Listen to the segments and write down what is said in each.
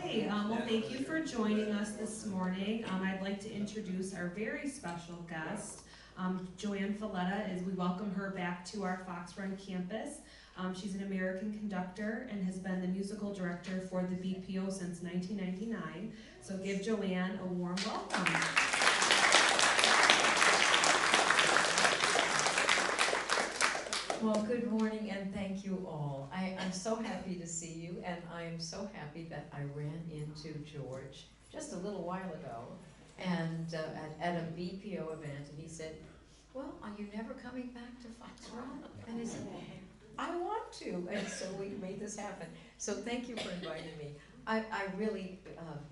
Okay, well, thank you for joining us this morning. I'd like to introduce our very special guest, JoAnn Falleta. We welcome her back to our Fox Run campus. She's an American conductor and has been the musical director for the BPO since 1999. So give JoAnn a warm welcome. Well, good morning and thank you all. I'm so happy to see you, and I am so happy that I ran into George just a little while ago and at a BPO event, and he said, well, are you never coming back to Fox Run? And I said, I want to, and so we made this happen. So thank you for inviting me. I really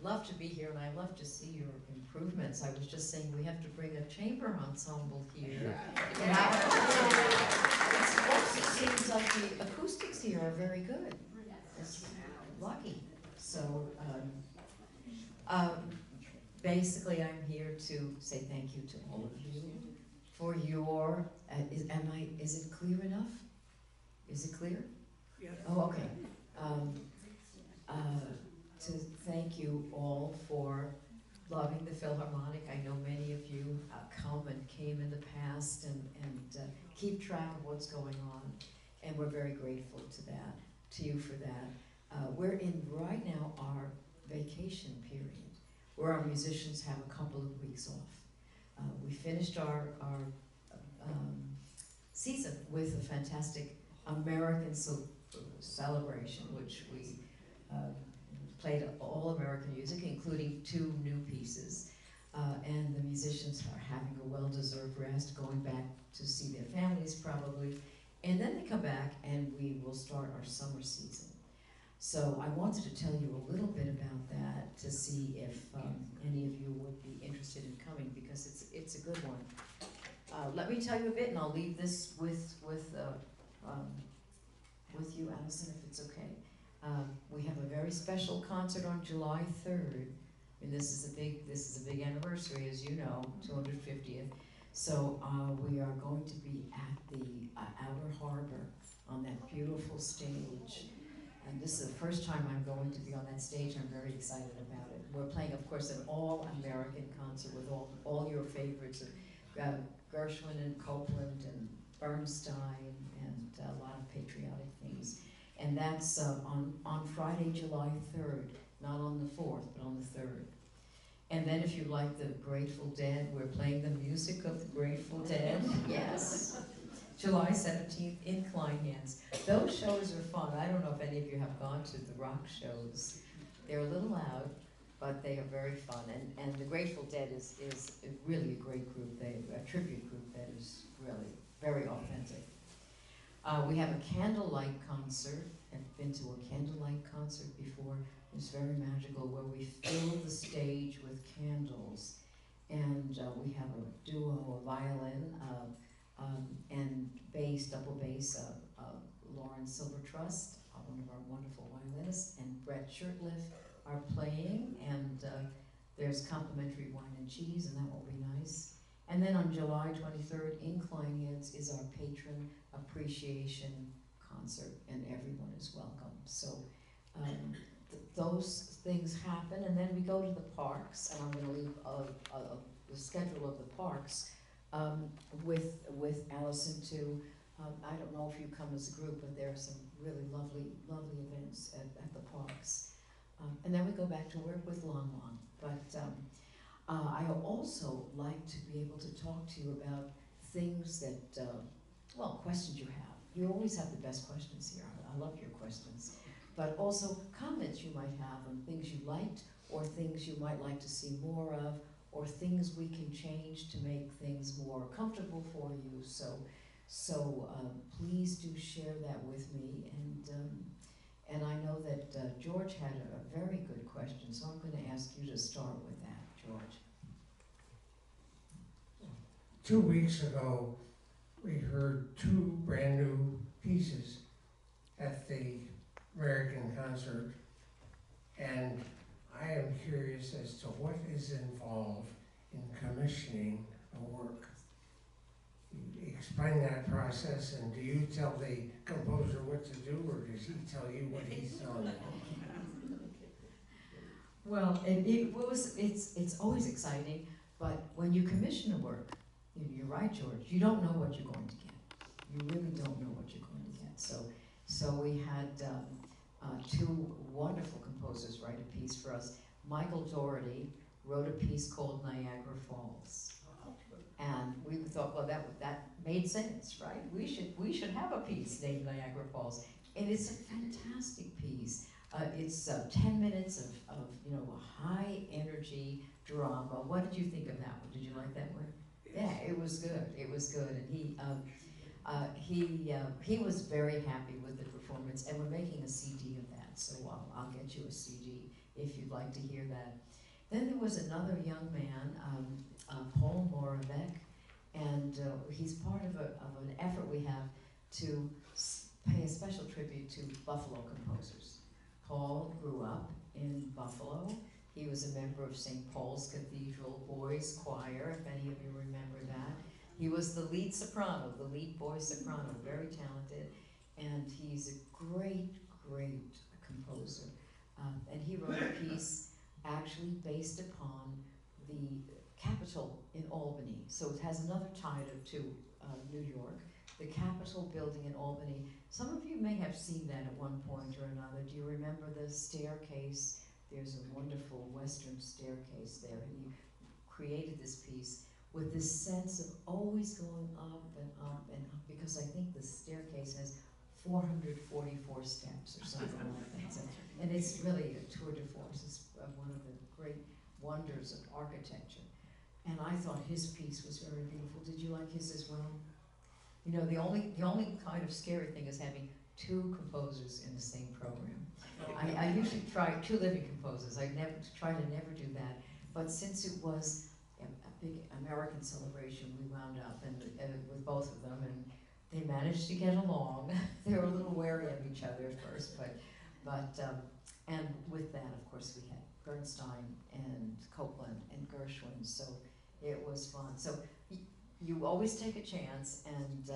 love to be here, and I love to see your improvements. I was just saying we have to bring a chamber ensemble here. It seems like the acoustics here are very good. It's lucky. So basically, I'm here to say thank you to all of you for your. Is it clear enough? Is it clear? Yeah. Oh, okay. To thank you all for loving the Philharmonic. I know many of you come and came in the past and keep track of what's going on, and we're very grateful to you for that. We're in right now our vacation period, where our musicians have a couple of weeks off. We finished our season with a fantastic American celebration, which we played all American music, including 2 new pieces. And the musicians are having a well-deserved rest, going back to see their families probably. And then they come back and we will start our summer season. So I wanted to tell you a little bit about that to see if any of you would be interested in coming, because it's a good one. Let me tell you a bit, and I'll leave this with you, Allison, if it's okay. We have a very special concert on July 3rd, and this is a big anniversary, as you know, 250th. So we are going to be at the Outer Harbor on that beautiful stage. And this is the first time I'm going to be on that stage. I'm very excited about it. We're playing, of course, an all-American concert with all your favorites, Gershwin and Copeland and Bernstein and a lot of patriotic things. And that's on Friday, July 3rd, not on the 4th, but on the 3rd. And then if you like the Grateful Dead, we're playing the music of the Grateful Dead. Yes. July 17th, Incline Hands. Those shows are fun. I don't know if any of you have gone to the rock shows. They're a little loud, but they are very fun. And the Grateful Dead is really a great group. They're a tribute group that is really very authentic. We have a candlelight concert. I've been to a candlelight concert before. It's very magical, where we fill the stage with candles. And we have a duo, a violin, and bass, double bass, Lauren Silvertrust, one of our wonderful violinists, and Brett Shirtliff are playing, and there's complimentary wine and cheese, and that will be nice. And then on July 23rd, Incline Hands is our patron appreciation concert, and everyone is welcome. So those things happen, and then we go to the parks, and I'm going to leave the schedule of the parks with Allison too. I don't know if you come as a group, but there are some really lovely events at the parks. And then we go back to work with Long Long. But I also like to be able to talk to you about things that, questions you have. You always have the best questions here. I love your questions. But also comments you might have on things you liked, or things you might like to see more of, or things we can change to make things more comfortable for you. So please do share that with me. And I know that George had a very good question, so I'm going to ask you to start with that, George. 2 weeks ago, we heard 2 brand new pieces at the American concert, and I am curious as to what is involved in commissioning a work. Explain that process, and do you tell the composer what to do, or does he tell you what he's done? Well, it's always exciting, but when you commission a work, you're right, George, you don't know what you're going to get. You really don't know what you're going to get. So we had two wonderful composers write a piece for us. Michael Doherty wrote a piece called Niagara Falls. And we thought, well, that made sense, right? We should have a piece named Niagara Falls. And it's a fantastic piece. It's 10 minutes of a high energy drama. What did you think of that one? Did you like that one? Yeah, it was good. It was good, and he was very happy with the performance. And we're making a CD of that, so I'll get you a CD if you'd like to hear that. Then there was another young man, Paul Moravec, and he's part of an effort we have to pay a special tribute to Buffalo composers. Paul grew up in Buffalo. He was a member of St. Paul's Cathedral Boys Choir, if any of you remember that. He was the lead soprano, the lead boy soprano, very talented, and he's a great, great composer. And he wrote a piece actually based upon the Capitol in Albany. So it has another tie to New York. The Capitol building in Albany. Some of you may have seen that at one point or another. Do you remember the staircase? There's a wonderful Western staircase there. And he created this piece with this sense of always going up and up and up, because I think the staircase has 444 steps or something like that. So, and it's really a tour de force. It's one of the great wonders of architecture. And I thought his piece was very beautiful. Did you like his as well? You know, the only kind of scary thing is having two composers in the same program. I usually try two living composers. I try to never do that. But since it was a big American celebration, we wound up with both of them, and they managed to get along. They were a little wary of each other at first, but and with that, of course, we had Bernstein and Copland and Gershwin, so it was fun. So you always take a chance, and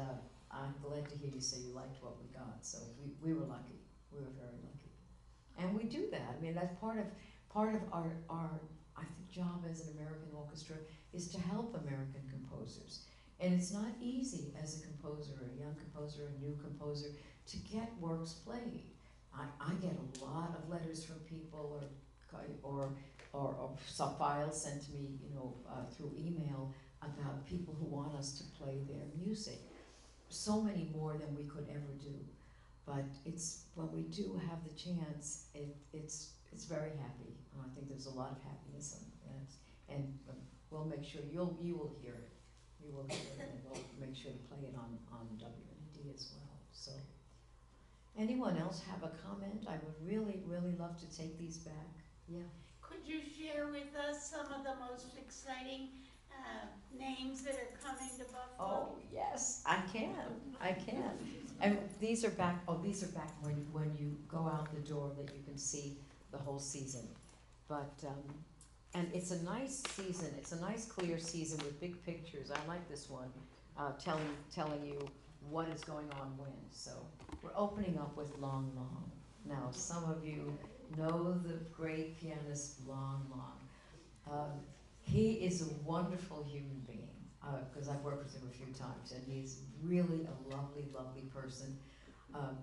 I'm glad to hear you say you liked what we got. So we were lucky. We were very lucky, and we do that. I mean, that's part of our I think job as an American orchestra is to help American composers. And it's not easy as a composer, a young composer, a new composer, to get works played. I get a lot of letters from people or some files sent to me, through email about people who want us to play their music. So many more than we could ever do. But it's when we do have the chance, it's very happy. I think there's a lot of happiness and we'll make sure you will hear it. You will hear it, and we'll make sure to play it on WND as well. So, anyone else have a comment? I would really, really love to take these back. Yeah. Could you share with us some of the most exciting names that are coming to Buffalo? Oh yes, I can. And these are back. Oh, these are back when you go out the door that you can see the whole season. But and it's a nice season. It's a nice clear season with big pictures. I like this one, telling you what is going on when. So we're opening up with Long Long. Now some of you know the great pianist Long Long. He is a wonderful human being, because I've worked with him a few times, and he's really a lovely, lovely person.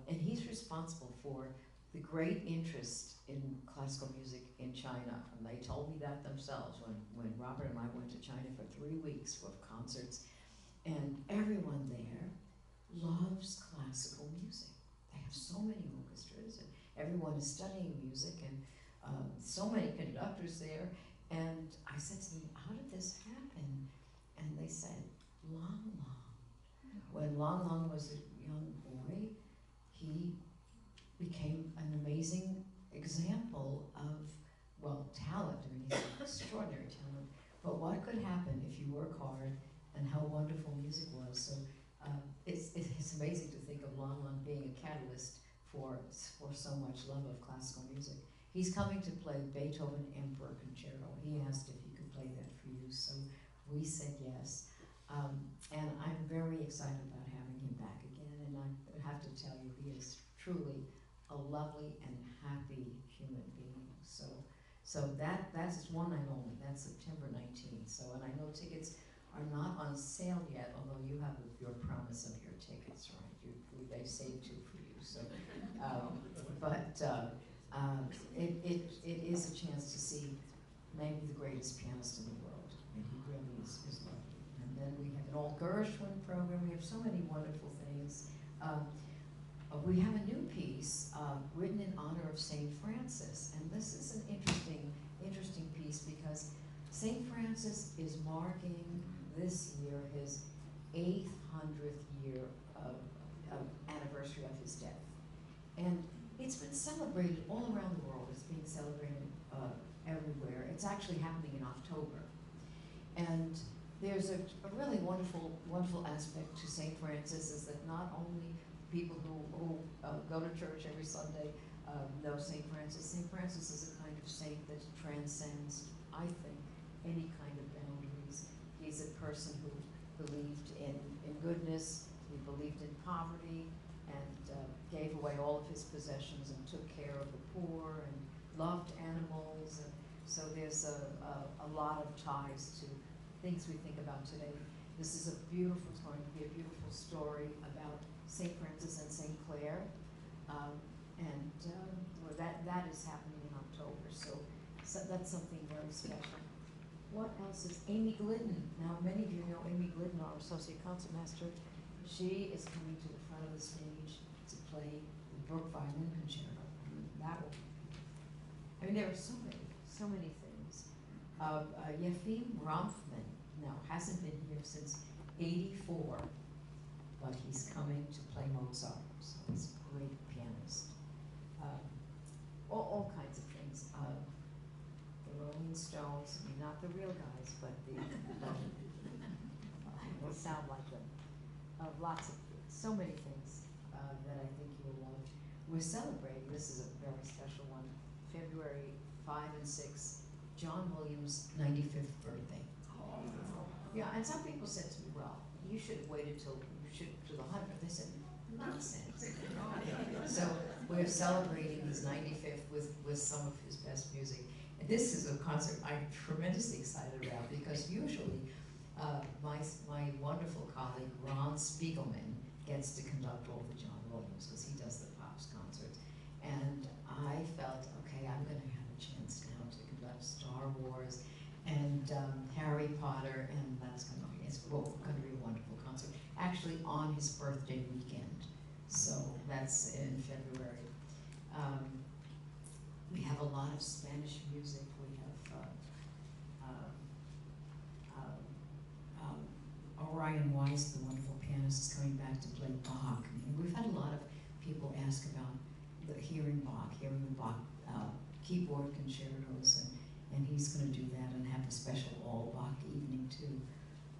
And he's responsible for the great interest in classical music in China. And they told me that themselves when Robert and I went to China for 3 weeks of concerts. And everyone there loves classical music. They have so many orchestras, and everyone is studying music, and so many conductors there. And I said to them, how did this happen? And they said, Long Long. When Long Long was a young boy, he became an amazing example of, talent. I mean, he's an extraordinary talent. But what could happen if you work hard, and how wonderful music was. So it's amazing to think of Long Long being a catalyst for so much love of classical music. He's coming to play Beethoven Emperor Concerto. He asked if he could play that for you, so we said yes. And I'm very excited about having him back again, and I have to tell you, he is truly a lovely and happy human being. So that's one night only, that's September 19th. So, and I know tickets are not on sale yet, although you have your promise of your tickets, right? They saved two for you, so. But it is a chance to see maybe the greatest pianist in the world, and he really is lovely. And then we have an all Gershwin program. We have so many wonderful things. We have a new piece written in honor of Saint Francis, and this is an interesting piece because Saint Francis is marking this year his 800th year of anniversary of his death, and it's been celebrated all around the world. It's being celebrated everywhere. It's actually happening in October. And there's a really wonderful aspect to St. Francis is that not only people who go to church every Sunday know St. Francis. St. Francis is a kind of saint that transcends, I think, any kind of boundaries. He's a person who believed in goodness, he believed in poverty, and gave away all of his possessions and took care of the poor and loved animals. And so there's a lot of ties to things we think about today. This is it's going to be a beautiful story about St. Francis and St. Clare. Well, that is happening in October, so that's something very special. What else is Amy Glidden? Now, many of you know Amy Glidden, our associate concertmaster. She is coming to the front of the stage to play the Brook Violin Concerto. There are so many things. Yefim Romfman now hasn't been here since '84, but he's coming to play Mozart. So he's a great pianist. All kinds of things. The Rolling Stones, not the real guys, but the will sound like them. Lots of, so many things that I think you will love. We're celebrating, this is a very special one, February 5 and 6, John Williams' 95th birthday. Oh. Yeah, and some people said to me, well, you should have waited till the 100th. They said, nonsense. So we're celebrating his 95th with some of his best music. And this is a concert I'm tremendously excited about because usually my wonderful colleague Ron Spiegelman gets to conduct all the John Williams because he does the Pops concerts. And I felt, okay, I'm going to have a chance now to conduct Star Wars and Harry Potter, and that's going to be a wonderful concert. Actually, on his birthday weekend, so that's in February. We have a lot of Spanish music. We have Orion Weiss, the wonderful pianist, is coming back to play Bach. We've had a lot of people ask about hearing the Bach keyboard concertos, and he's going to do that and have a special all Bach evening too.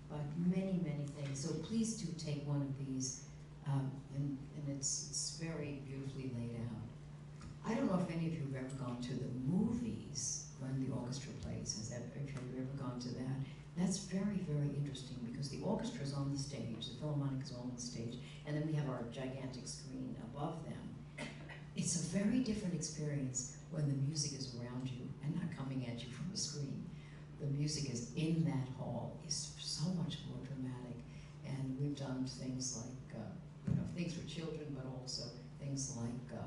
But many things. So please do take one of these, and it's very beautifully laid out. I don't know if any of you have ever gone to the movies when the orchestra plays. Have you ever gone to that? That's very interesting because the orchestra is on the stage, the Philharmonic is on the stage, and then we have our gigantic screen above them. It's a very different experience when the music is around you and not coming at you from the screen. The music is in that hall, is so much more dramatic, and we've done things like things for children, but also things like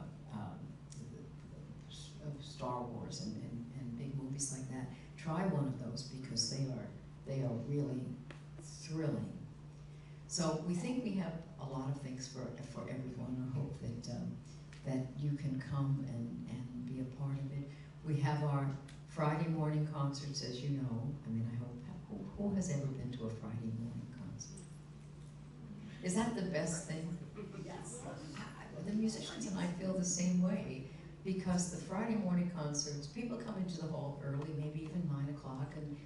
Star Wars and big movies like that. Try one of those because they are really thrilling. So we think we have a lot of things for everyone. I hope that you can come and be a part of it. We have our Friday morning concerts, as you know. I hope, who has ever been to a Friday morning concert? Is that the best thing? Yes. The musicians and I feel the same way, because the Friday morning concerts, people come into the hall early, maybe even 9 o'clock, and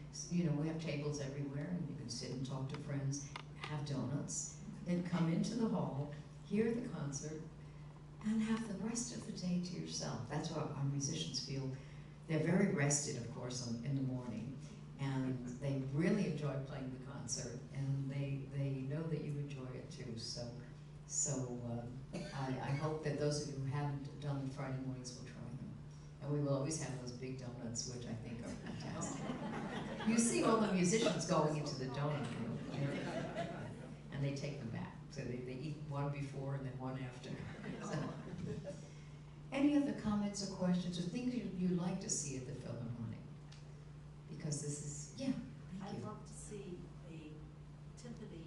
we have tables everywhere, and you can sit and talk to friends, have donuts, and come into the hall, hear the concert, and have the rest of the day to yourself. That's what our musicians feel. They're very rested, of course, in the morning, and they really enjoy playing the concert, and they know that you enjoy it too. So I hope that those of you who haven't done the Friday mornings will try them. And we will always have those big donuts, which I You see all the musicians going into the donut room, and they take them back. So they eat one before and then one after. So. Any other comments or questions or things you'd like to see at the Philharmonic? Because this is, yeah, thank I'd you. love to see a timpani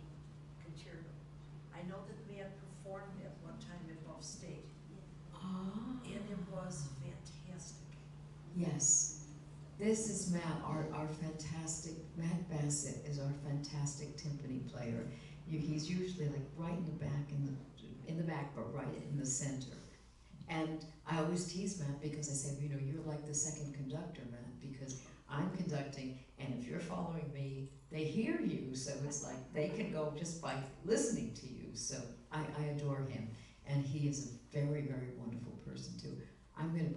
concerto. I know that we had performed at one time at Buff State, Ah. and it was fantastic. Yes. This is Matt, our fantastic, Matt Bassett is our fantastic timpani player. He's usually like right in the back, in the back, but right in the center. And I always tease Matt because I say, you know, you're like the second conductor, Matt, because I'm conducting, and if you're following me, they hear you, so it's like they can go just by listening to you. So I adore him, and he is a very, very wonderful person too. I'm gonna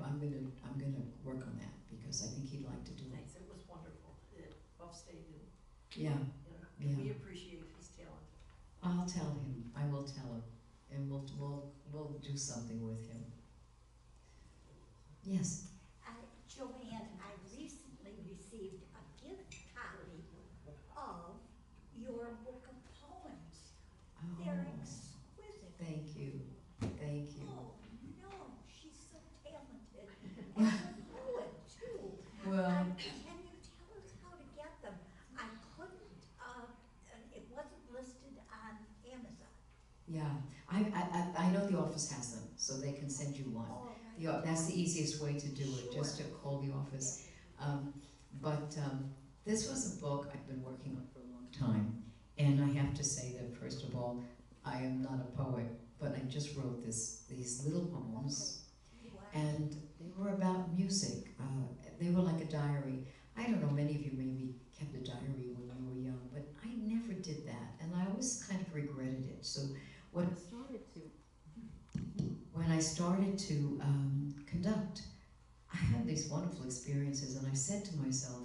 work on that because I think he'd like to do it. Thanks, it was wonderful at Buff State, and, Yeah, you know, yeah. we appreciate his talent. I'll tell him. I will tell him, and we'll do something with him. Yes. JoAnn, I recently received a gift copy of your book of poems. They're Oh, exquisite. thank you. Thank you. Oh, no, she's so talented. And a poet, too. Well, Can you tell us how to get them? I couldn't, it wasn't listed on Amazon. yeah. I know the office has them, so they can send you one. Oh, right. That's the easiest way to do it, just to call the office. This was a book I've been working on for a long time, and I have to say that first of all, I am not a poet, but I just wrote these little poems, Wow. and they were about music. They were like a diary. I don't know, many of you maybe kept a diary when you were young, but I never did that, and I always kind of regretted it. So when I started to conduct, I had these wonderful experiences, and I said to myself,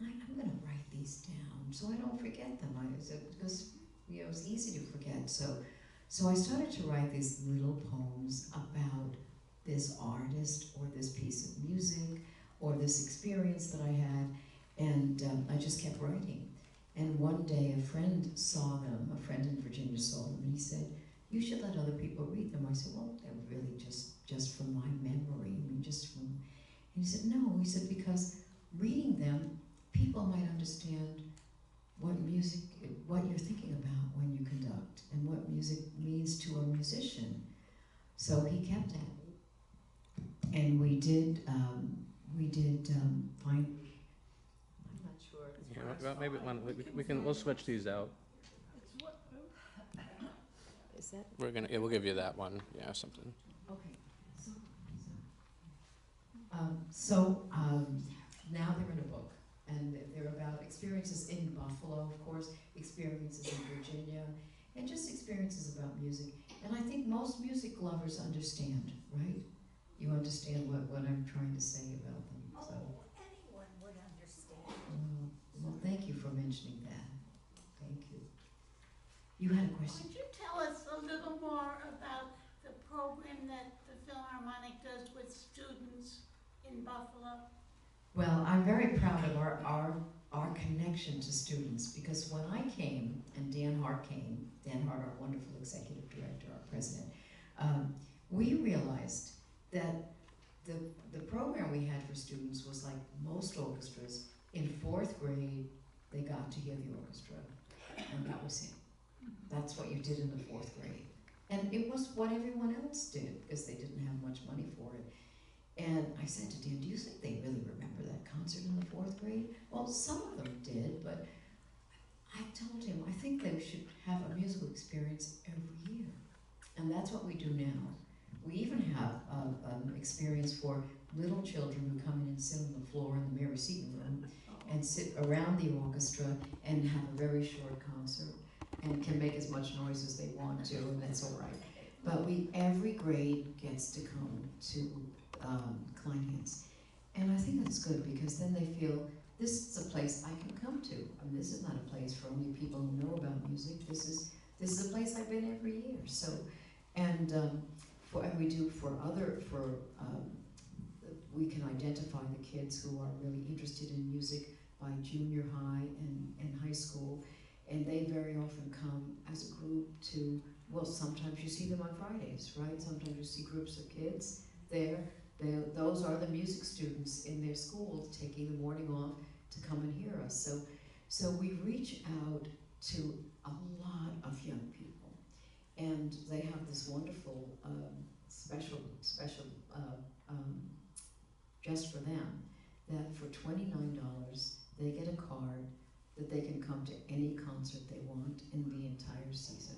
I'm going to write these down so I don't forget them. Because you know, it's easy to forget. So I started to write these little poems about this artist or this piece of music or this experience that I had, and I just kept writing. And one day a friend saw them, a friend in Virginia saw them, and he said, you should let other people read them. I said, well, they're really just from my memory. I mean, just from, and he said, no. He said, because reading them, people might understand what you're thinking about when you conduct, and what music means to a musician. So he kept that, and we did find. I'm not sure. Yeah, well, maybe we'll switch these out. Is that We'll give you that one. Yeah, something. okay? Now they're in a book, and they're about experiences in Buffalo, of course, experiences in Virginia, and just experiences about music. And I think most music lovers understand, right? You understand what I'm trying to say about them. So, Oh, anyone would understand. well, thank you for mentioning that. Thank you. You had a question? Could you tell us a little more about the program that the Philharmonic does with students in Buffalo? Well, I'm very proud of our connection to students, because when I came, and Dan Hart, our wonderful executive director, our president, we realized that the program we had for students was like most orchestras. In 4th grade, they got to hear the orchestra, and that was it. That's what you did in the 4th grade. And it was what everyone else did, because they didn't have much money for it. And I said to Dan, do you think they really remember that concert in the 4th grade? Well, some of them did, but I told him, I think they should have a musical experience every year. And that's what we do now. We even have an experience for little children who come in and sit on the floor in the Mary Seton room and sit around the orchestra and have a very short concert and can make as much noise as they want to, and that's all right. But every grade gets to come to Kleinhans. And I think that's good, because then they feel this is a place I can come to. I mean, this is not a place for only people who know about music. This is a place I've been every year. So, and we do we can identify the kids who are really interested in music by junior high and high school, and they very often come as a group to, well, sometimes you see them on Fridays, right? Sometimes you see groups of kids there. Those are the music students in their school taking the morning off to come and hear us. So we reach out to a lot of young people, and they have this wonderful special just for them, that for $29 they get a card that they can come to any concert they want in the entire season.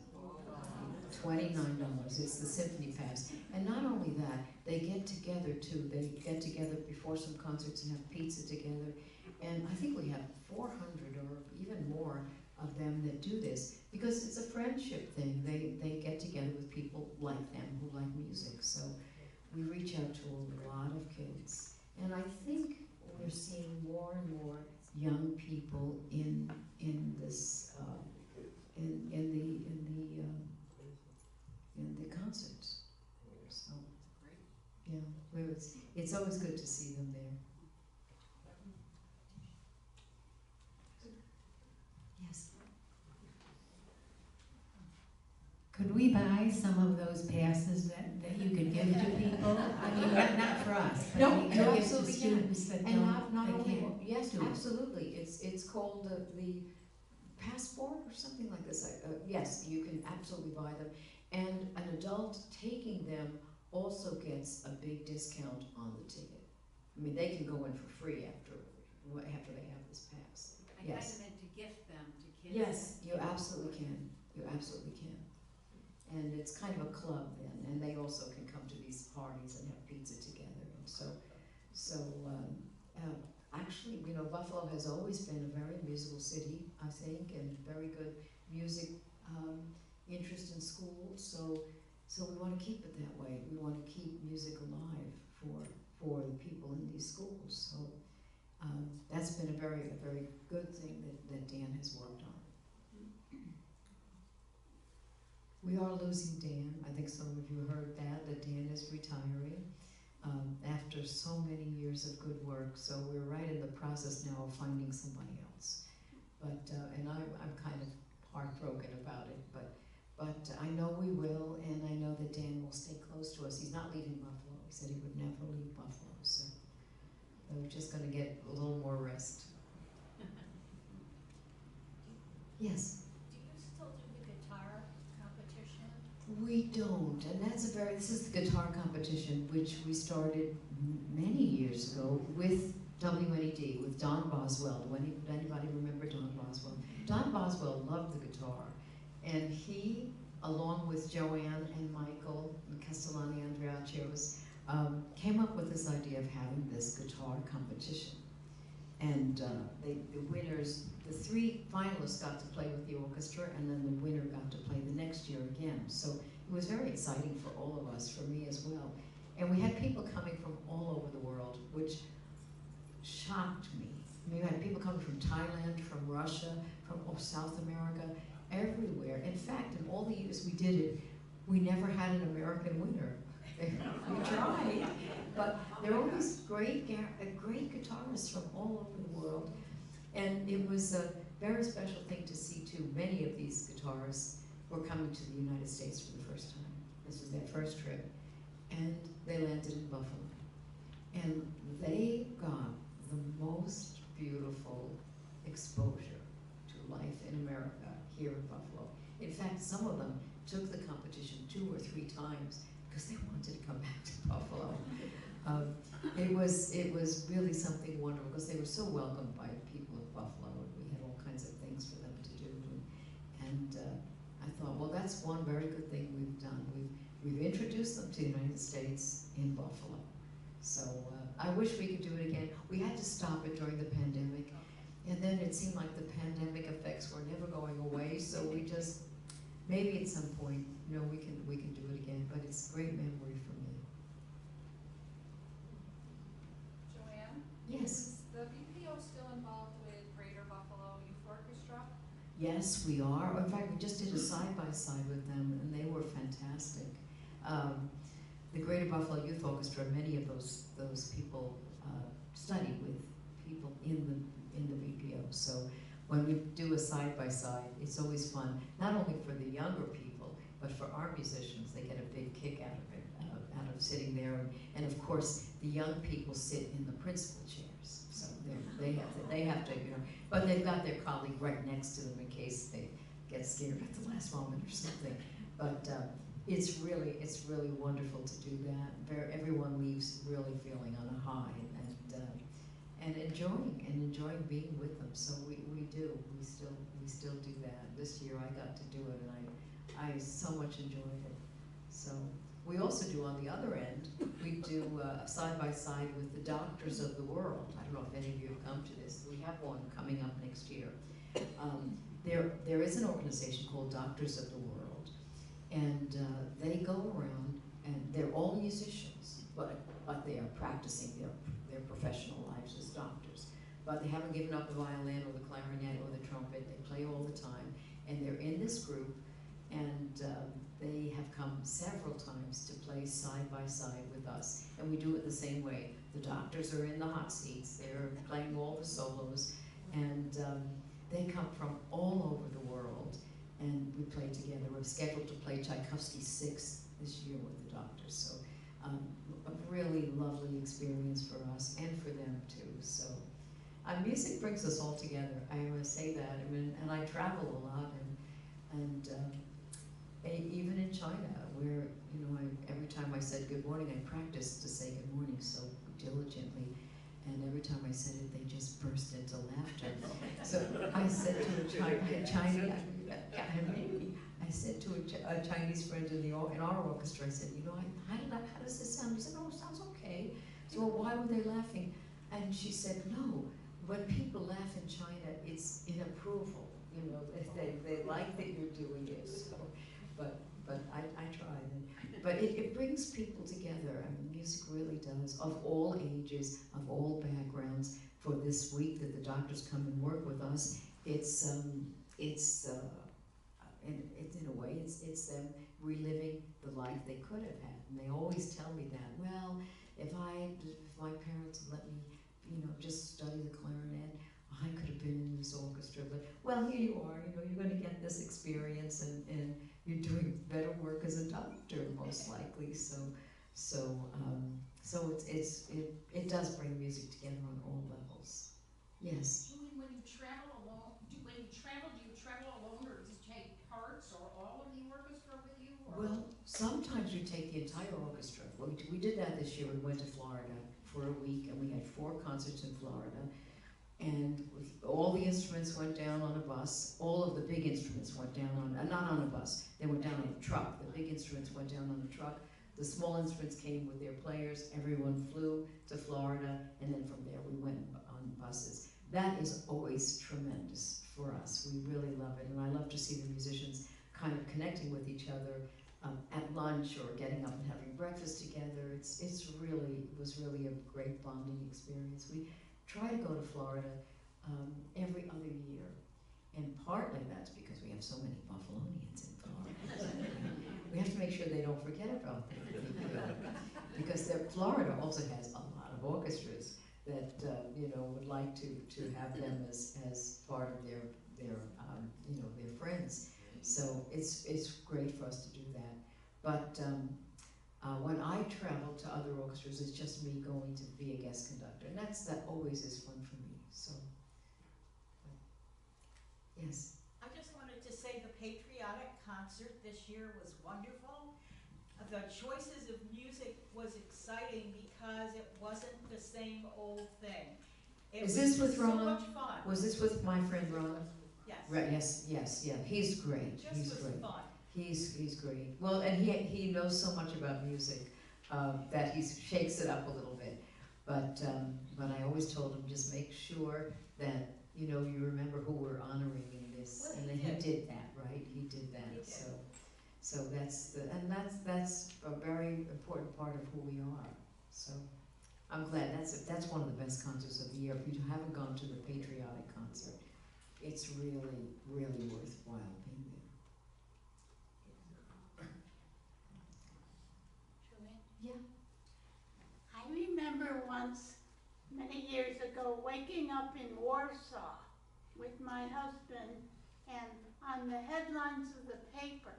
$29, it's the Symphony Pass. And not only that, they get together too. They get together before some concerts and have pizza together. And I think we have 400 or even more of them that do this because it's a friendship thing. They get together with people like them who like music. So we reach out to a lot of kids. And I think we're seeing more and more young people in this in the concerts. So yeah, it's always good to see them there. Yes. Could we buy some of those passes that you could give to people? I mean, not for us, but No, we could no, give to absolutely can. students that And don't, not that only, can't yes, do it. absolutely. It's called the passport or something like this. Yes, you can absolutely buy them. And an adult taking them also gets a big discount on the ticket. I mean, they can go in for free after they have this pass. I kind Yes. of meant to gift them to kids. Yes, you absolutely can. You absolutely can. And it's kind of a club then, and they also can come to these parties and have pizza together. And actually, you know, Buffalo has always been a very musical city, I think, and very good music interest in schools. So we want to keep it that way. We want to keep music alive for the people in these schools. So that's been a very good thing that Dan has worked on. We are losing Dan. I think some of you heard that Dan is retiring after so many years of good work. So we're right in the process now of finding somebody else. But and I'm kind of heartbroken about it. But I know we will, and I know that Dan will stay close to us. He's not leaving Buffalo. He said he would never leave Buffalo. So we're just going to get a little more rest. Yes. Do you still do the guitar competition? We don't, and this is the guitar competition, which we started many years ago with WNED, with Don Boswell. Anybody remember Don Boswell? Don Boswell loved the guitar, and he, along with JoAnn and Michael and Castellani Andreaccios, came up with this idea of having this guitar competition. And the winners, the three finalists got to play with the orchestra, and then the winner got to play the next year again. So it was very exciting for all of us, for me as well. And we had people coming from all over the world, which shocked me. I mean, we had people coming from Thailand, from Russia, from South America, everywhere. In fact, in all the years we did it, we never had an American winner. We tried, but there were all these great guitarists from all over the world, and it was a very special thing to see too. Many of these guitarists were coming to the United States for the first time. This was their first trip, and they landed in Buffalo, and they got the most beautiful exposure to life in America here in Buffalo. In fact, some of them took the competition 2 or 3 times because they wanted to come back to Buffalo. It was really something wonderful because they were so welcomed by people of Buffalo, and we had all kinds of things for them to do. And I thought, well, that's one very good thing we've done. We've introduced them to the United States in Buffalo. So I wish we could do it again. We had to stop it during the pandemic, and then it seemed like the pandemic effects were never going away. So we just, maybe at some point, you know, we can do it again. But it's a great memory for me. JoAnn? Yes. Is the BPO still involved with Greater Buffalo Youth Orchestra? Yes, we are. In fact, we just did a side-by-side with them, and they were fantastic. The Greater Buffalo Youth Orchestra, many of those people study with people in in the BPO. So when we do a side-by-side, it's always fun, not only for the younger people, but for our musicians. They get a big kick out of it, out of sitting there. And of course, the young people sit in the principal chairs. So they have to, you know, but they've got their colleague right next to them in case they get scared at the last moment or something. But it's really wonderful to do that. Everyone leaves really feeling on a high and enjoying being with them. So we still do that. This year I got to do it, and I so much enjoyed it. So we also do on the other end. We do side by side with the Doctors of the World. I don't know if any of you have come to this. We have one coming up next year. There is an organization called Doctors of the World, and they go around, and they're all musicians, but they are practicing their professional lives as doctors. But they haven't given up the violin or the clarinet or the trumpet. They play all the time, and they're in this group, and they have come several times to play side by side with us, and we do it the same way. The doctors are in the hot seats. They're playing all the solos, and they come from all over the world, and we play together. We're scheduled to play Tchaikovsky's Sixth this year with the Doctors, so a really lovely experience for us and for them too. So music brings us all together. I must say that. I mean, and I travel a lot, and even in China, where every time I said good morning, I practiced to say good morning so diligently. And every time I said it, they just burst into laughter. So I said to a Chinese, I said to a Chinese friend in our orchestra, I said, how does this sound? He said, oh, it sounds okay. So well, why were they laughing? And she said, no, when people laugh in China, it's in approval. They like that you're doing it. So, but I tried. But it brings people together. I mean, music really does, of all ages, of all backgrounds. For this week that the Doctors come and work with us, it's in a way, it's them reliving the life they could have had. And they always tell me that, well, if my parents had let me, just study the clarinet, I could have been in this orchestra. But, well, here you are, you're going to get this experience, and you're doing better work as a doctor, most likely. So it does bring music together on all levels. Yes? Julie, when you travel alone, do you travel alone, or do you take parts or all of the orchestra with you? Or? Well, sometimes we take the entire orchestra. We did that this year. We went to Florida for a week, and we had 4 concerts in Florida. And all the instruments went down on a bus. All of the big instruments went down not on a bus. They went down on a truck. The big instruments went down on a truck. The small instruments came with their players. Everyone flew to Florida, and then from there we went on buses. That is always tremendous for us. We really love it, and I love to see the musicians kind of connecting with each other at lunch or getting up and having breakfast together. It was really a great bonding experience. We try to go to Florida every other year, and partly that's because we have so many Buffalonians in Florida. We have to make sure they don't forget about them, because Florida also has a lot of orchestras that would like to have them as part of their friends. So it's great for us to do that. But when I travel to other orchestras, it's just me going to be a guest conductor, and that always is fun for me. So, yes. I just wanted to say the patriotic concert this year was wonderful. The choices of music was exciting because it wasn't the same old thing. Is this with Ron? So much fun. Was this with my friend Ron? Yes. Right. Yes. Yeah. He's great. He's was great. fun. He's great. Well, and he knows so much about music that he shakes it up a little bit. But I always told him, just make sure that you remember who we're honoring in this. Well, and then he did that, right? He did that. He did. So that's a very important part of who we are. So I'm glad that's one of the best concerts of the year. If you haven't gone to the patriotic concert, it's really, really worthwhile being there. I remember once many years ago, waking up in Warsaw with my husband, and on the headlines of the paper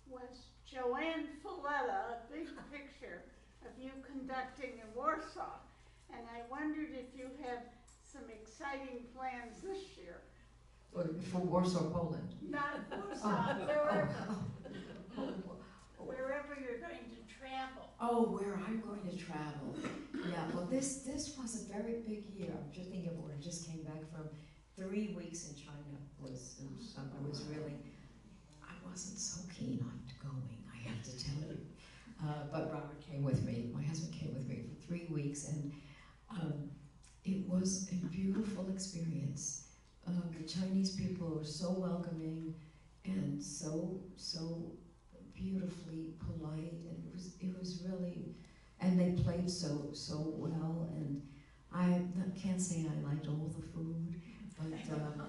was JoAnn Falleta, a big picture of you conducting in Warsaw. And I wondered if you have some exciting plans this year. For Warsaw, Poland. Not Warsaw, wherever you're going to travel. Oh, where I'm going to travel. Yeah, well, this was a very big year. I'm just thinking of where I just came back from 3 weeks in China. I wasn't so keen on going, I have to tell you. But Robert came with me, my husband came with me for 3 weeks, and it was a beautiful experience. The Chinese people were so welcoming and so beautifully polite, and it was really, and they played so well, and I can't say I liked all the food, but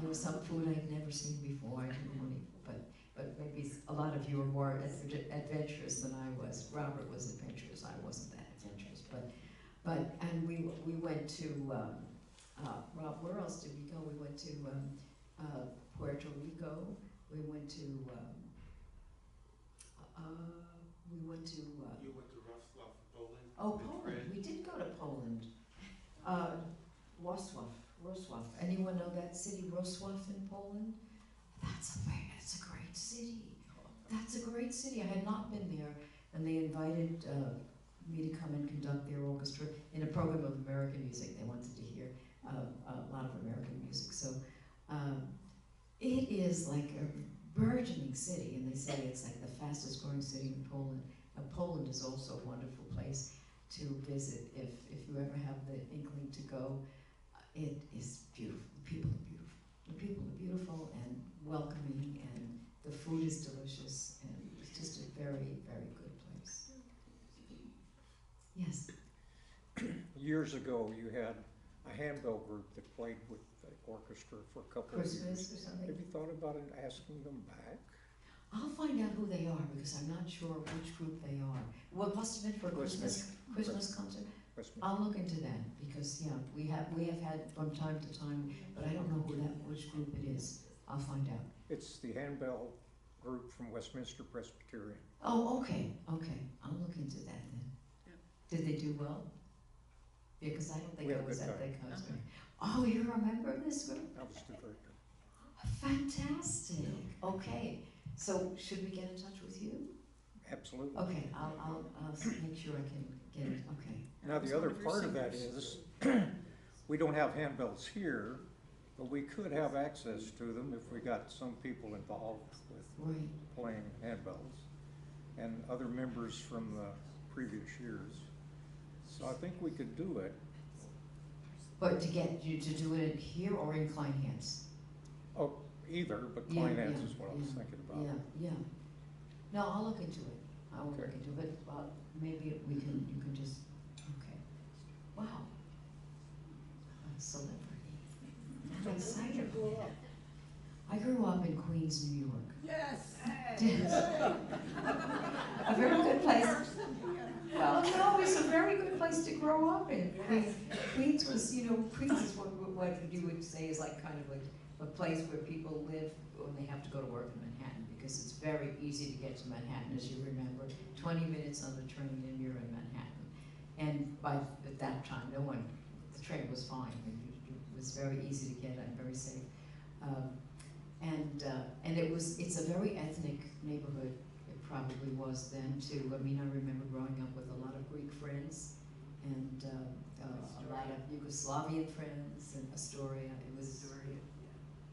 there was some food I'd never seen before. I didn't really, but maybe a lot of you are more adventurous than I was. Robert was adventurous. I wasn't that adventurous, and we went to Rob. Where else did we go? We went to Puerto Rico. We went to You went to Wrocław, Poland? oh, Poland. We did go to Poland. Wrocław. Anyone know that city, Wrocław in Poland? That's a great city. That's a great city. I had not been there, and they invited me to come and conduct their orchestra in a program of American music. They wanted to hear a lot of American music. So it is like a burgeoning city, and they say it's like the fastest growing city in Poland. Now, Poland is also a wonderful place to visit if you ever have the inkling to go. It is beautiful. The people are beautiful. The people are beautiful and welcoming, and the food is delicious, and it's just a very, very good place. Yes? Years ago, you had a handbell group that played with the orchestra for a couple of years. Christmas or something? Have you thought about asking them back? I'll find out who they are, because I'm not sure which group they are. Well, it must have been for a Christmas concert. Christmas. I'll look into that, because yeah, we have had from time to time, but I don't know which group it is. I'll find out. It's the handbell group from Westminster Presbyterian. Oh, okay. I'll look into that then. Did they do well? Yeah, because I don't think I was at that concert. Oh, you remember this group? That was very good. Fantastic. Okay, so should we get in touch with you? Absolutely. Okay, I'll make sure I can get it. Okay. Now, the other part of that is, we don't have handbells here, but we could have access to them if we got some people involved with playing handbells and other members from the previous years. So I think we could do it. But to get you to do it here or in Klein Hands? Oh, either, but Klein Hands is what I was thinking about. Yeah. No, I'll look into it. I will look into it. Maybe you can just, okay. Wow. A celebrity. I'm excited. I grew up in Queens, New York. Yes. A very good place. Well, no, it's a very good place to grow up in. Queens was, Queens is what you would say is like kind of like a place where people live when they have to go to work in Manhattan, because it's very easy to get to Manhattan, as you remember. 20 minutes on the train and you're in Manhattan. And at that time, the train was fine. It was very easy to get and very safe. And it's a very ethnic neighborhood. It probably was then too. I mean, I remember growing up with a lot of Greek friends and a lot of Yugoslavian friends and Astoria.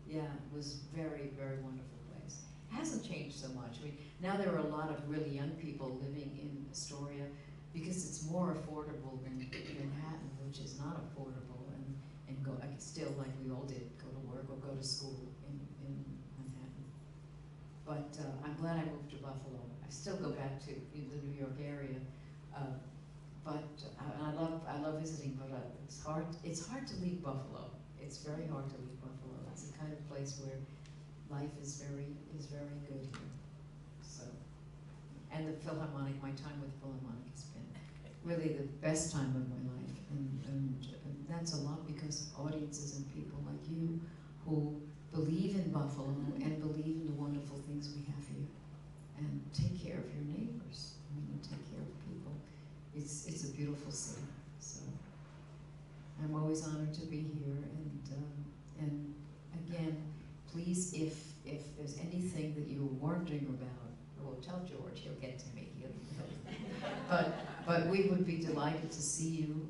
It was very, very wonderful place. It hasn't changed so much. I mean, now there are a lot of really young people living in Astoria because it's more affordable than Manhattan, which is not affordable, and go still like we all did, go to work or go to school in Manhattan. But I'm glad I moved to Buffalo. I still go back to the New York area, but I love visiting. But it's hard to leave Buffalo. It's very hard to leave Buffalo. That's the kind of place where life is very good here. So, and the Philharmonic, my time with Philharmonic has been really the best time of my life, and that's a lot because of audiences and people like you who believe in Buffalo and believe in the wonderful things we have here, and take care of your neighbors. I mean, take care of people. It's a beautiful city. So I'm always honored to be here, and again, please, if there's anything that you're wondering about, well, tell George. He'll get to me. But we would be delighted to see you.